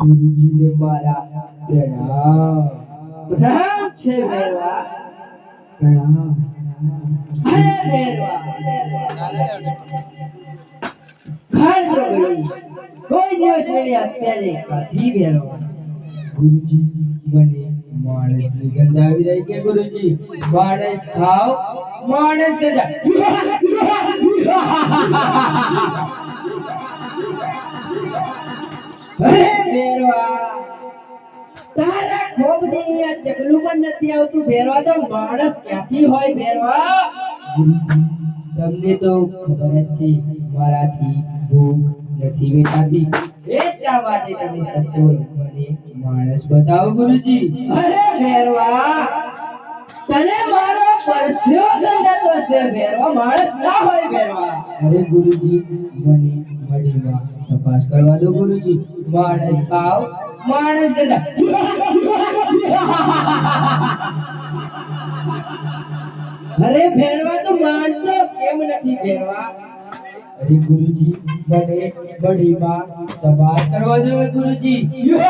ગુરુજીને મારા પ્રણામ. પ્રણામ છે ભેરવા. પ્રણામ. અરે ભેરવા, ઘર જોગડી કોઈ દિવસ મેળી અત્યારે કાઢી ભેરવા. ગુરુજી મને માણસની ગંધ આવી રહી છે. ગુરુજી માણસ ખાઓ, માણસ ગંધ. અરે ભેરવા, તારા ખોબથી આ ચગલું પણ નથી આવતું ભેરવા. તો માણસ ક્યાંથી હોય ભેરવા? ગુરુજી તમને તો ખબર જ છે મારાથી ભૂખ નથી વેચાતી, એટલા માટે તમે સચોટ મને માણસ બતાવો ગુરુજી. અરે ભેરવા, તને મારો પરસ્યો ગંધાતો છે ભેરવા. માણસ ના હોય ભેરવા. અરે ગુરુજી મને મડીમાં તપાસ કરવા દો ગુરુજી. માણસ ખાઓ, માણસ ગંધ. અરે ભેરવા, તું માનતો કેમ નથી ભેરવા? અરે ગુરુજી મને મડીમાં તપાસ કરવા દો ગુરુજી.